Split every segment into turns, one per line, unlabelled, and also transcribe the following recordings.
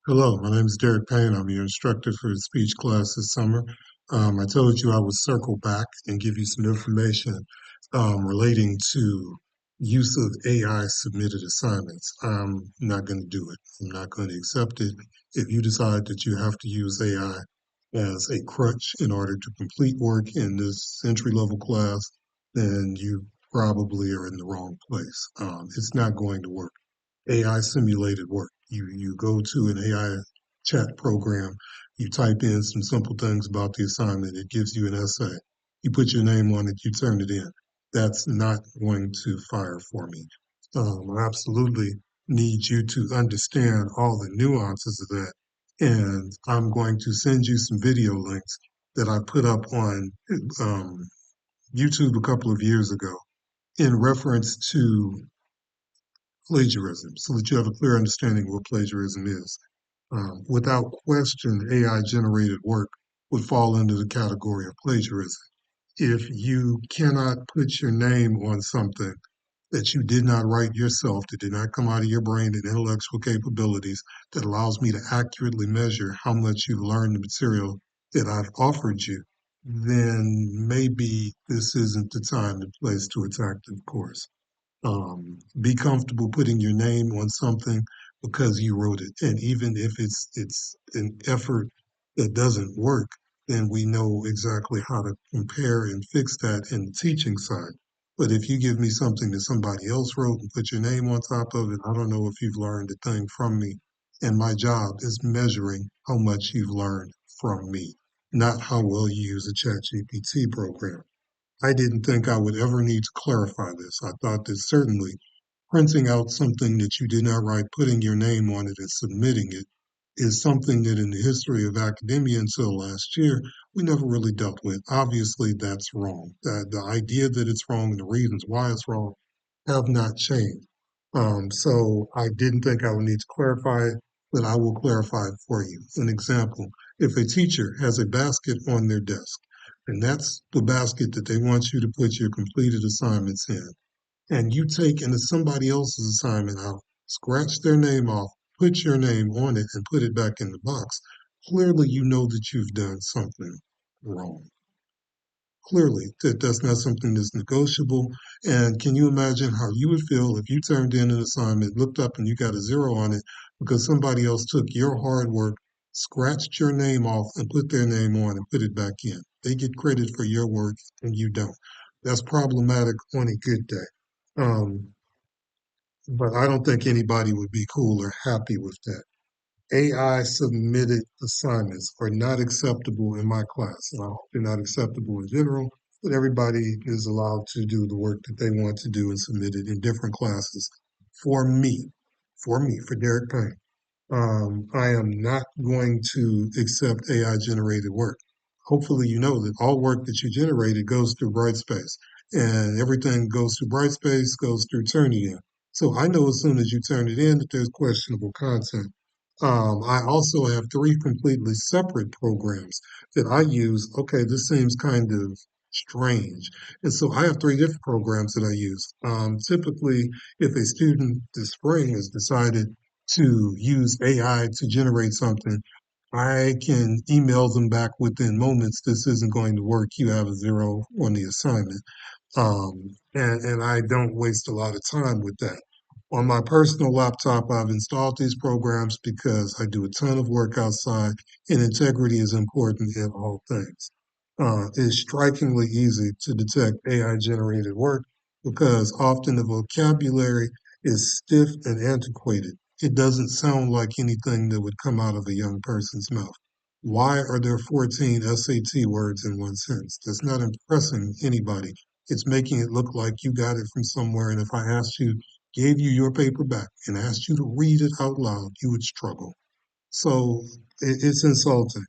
Hello, my name is Derek Payne. I'm your instructor for the speech class this summer. I told you I would circle back and give you some information relating to use of AI submitted assignments. I'm not going to do it. I'm not going to accept it. If you decide that you have to use AI as a crutch in order to complete work in this entry level class, then you probably are in the wrong place. It's not going to work. AI simulated work. You go to an AI chat program, you type in some simple things about the assignment, it gives you an essay. You put your name on it, you turn it in. That's not going to fire for me. I absolutely need you to understand all the nuances of that. And I'm going to send you some video links that I put up on um, YouTube a couple of years ago in reference to plagiarism so that you have a clear understanding of what plagiarism is. Without question, AI generated work would fall into the category of plagiarism. If you cannot put your name on something that you did not write yourself, that did not come out of your brain and intellectual capabilities, that allows me to accurately measure how much you've learned the material that I've offered you, then maybe this isn't the time and place to attack the course. Be comfortable putting your name on something because you wrote it. And even if it's an effort that doesn't work, then we know exactly how to compare and fix that in the teaching side. But if you give me something that somebody else wrote and put your name on top of it, I don't know if you've learned a thing from me. And my job is measuring how much you've learned from me, not how well you use a ChatGPT program. I didn't think I would ever need to clarify this. I thought that certainly printing out something that you did not write, putting your name on it, and submitting it is something that in the history of academia until last year, we never really dealt with. Obviously, that's wrong. The idea that it's wrong and the reasons why it's wrong have not changed. So I didn't think I would need to clarify it, but I will clarify it for you. An example, if a teacher has a basket on their desk, and that's the basket that they want you to put your completed assignments in, and you take into somebody else's assignment out, scratch their name off, put your name on it, and put it back in the box, clearly you know that you've done something wrong. Clearly, that's not something that's negotiable. And can you imagine how you would feel if you turned in an assignment, looked up, and you got a zero on it because somebody else took your hard work, scratched your name off, and put their name on and put it back in? They get credit for your work and you don't. That's problematic on a good day. Um, but I don't think anybody would be cool or happy with that. AI submitted assignments are not acceptable in my class. And I hope they're not acceptable in general, but everybody is allowed to do the work that they want to do and submit it in different classes. For me, for Derek Payne, I am not going to accept AI generated work. Hopefully, you know that all work that you generated goes through Brightspace, and everything goes through Brightspace goes through Turnitin. So I know as soon as you turn it in that there's questionable content. I also have three completely separate programs that I use. Okay, this seems kind of strange. And so I have three different programs that I use. Typically, if a student this spring has decided to use AI to generate something, I can email them back within moments. This isn't going to work. You have a zero on the assignment. And I don't waste a lot of time with that. On my personal laptop, I've installed these programs because I do a ton of work outside and integrity is important in all things. It's strikingly easy to detect AI generated work because often the vocabulary is stiff and antiquated. It doesn't sound like anything that would come out of a young person's mouth. Why are there 14 SAT words in one sentence? That's not impressing anybody. It's making it look like you got it from somewhere. And if I asked you, gave you your paper back and asked you to read it out loud, you would struggle. So it's insulting.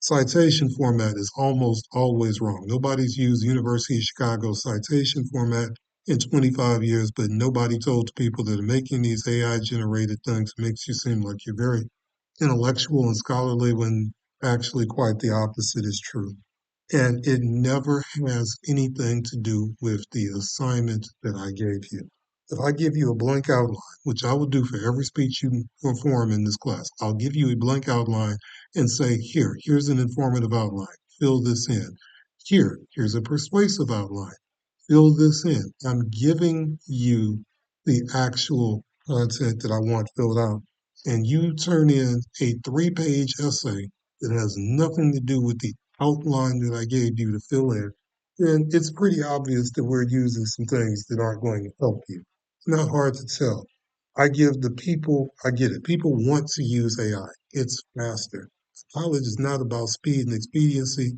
Citation format is almost always wrong. Nobody's used University of Chicago citation format in 25 years, but nobody told the people that are making these AI generated things makes you seem like you're very intellectual and scholarly when actually quite the opposite is true. And it never has anything to do with the assignment that I gave you. If I give you a blank outline, which I will do for every speech you perform in this class, I'll give you a blank outline and say, here's an informative outline. Fill this in. Here's a persuasive outline. Fill this in. I'm giving you the actual content that I want filled out. And you turn in a 3-page essay that has nothing to do with the outline that I gave you to fill in, then it's pretty obvious that we're using some things that aren't going to help you. It's not hard to tell. I get it. People want to use AI. It's faster. College is not about speed and expediency.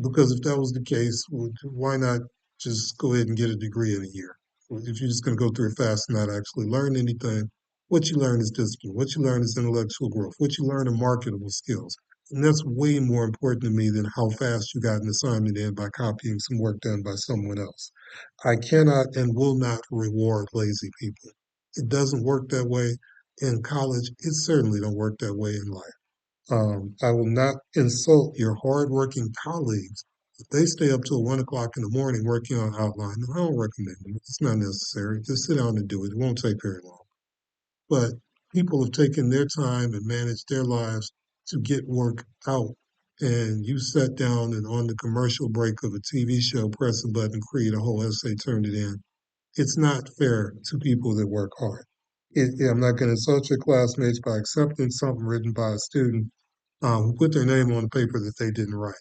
Because if that was the case, why not just go ahead and get a degree in a year? If you're just going to go through it fast and not actually learn anything, what you learn is discipline. What you learn is intellectual growth. What you learn are marketable skills. And that's way more important to me than how fast you got an assignment in by copying some work done by someone else. I cannot and will not reward lazy people. It doesn't work that way in college. It certainly don't work that way in life. I will not insult your hardworking colleagues if they stay up till 1 o'clock in the morning working on outline. I don't recommend it. It's not necessary. Just sit down and do it. It won't take very long. But people have taken their time and managed their lives to get work out. And you sat down and on the commercial break of a TV show, press a button, create a whole essay, turned it in. It's not fair to people that work hard. I'm not going to insult your classmates by accepting something written by a student who put their name on a paper that they didn't write.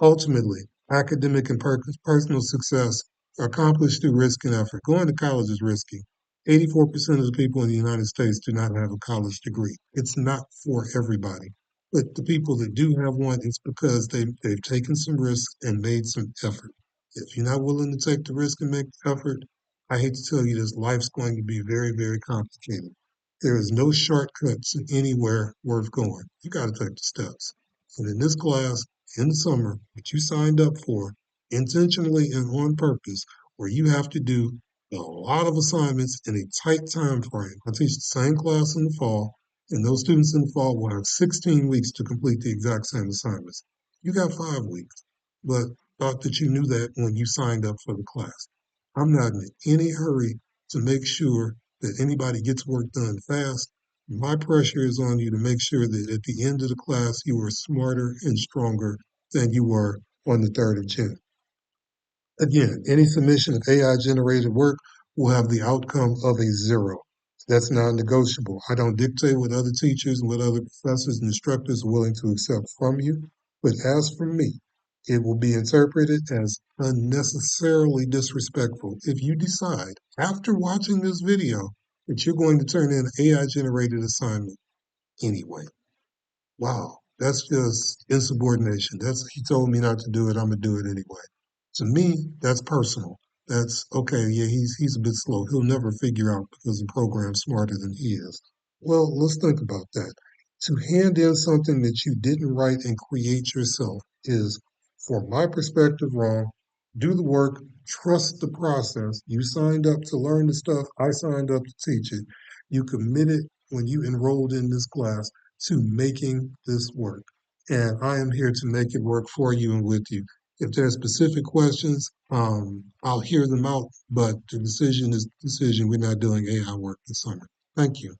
Ultimately, academic and personal success are accomplished through risk and effort. Going to college is risky. 84% of the people in the United States do not have a college degree. It's not for everybody. But the people that do have one, it's because they've taken some risks and made some effort. If you're not willing to take the risk and make the effort, I hate to tell you this, life's going to be very, very complicated. There is no shortcuts anywhere worth going. You got to take the steps. And in this class, in the summer, that you signed up for, intentionally and on purpose, where you have to do a lot of assignments in a tight time frame. I teach the same class in the fall, and those students in the fall will have 16 weeks to complete the exact same assignments. You got 5 weeks, but thought that you knew that when you signed up for the class. I'm not in any hurry to make sure that anybody gets work done fast. My pressure is on you to make sure that at the end of the class, you are smarter and stronger than you were on the 3rd of June. Again, any submission of AI generated work will have the outcome of a 0. That's non-negotiable. I don't dictate what other teachers and what other professors and instructors are willing to accept from you. But as for me, it will be interpreted as unnecessarily disrespectful if you decide after watching this video that you're going to turn in an AI generated assignment anyway. Wow, that's just insubordination. That's he told me not to do it, I'm gonna do it anyway. To me, that's personal. That's okay, yeah, he's a bit slow. He'll never figure out because the program's smarter than he is. Well, let's think about that. To hand in something that you didn't write and create yourself is, from my perspective, wrong. Do the work, trust the process. You signed up to learn the stuff, I signed up to teach it. You committed when you enrolled in this class to making this work. And I am here to make it work for you and with you. If there are specific questions, I'll hear them out, but the decision is the decision. We're not doing AI work this summer. Thank you.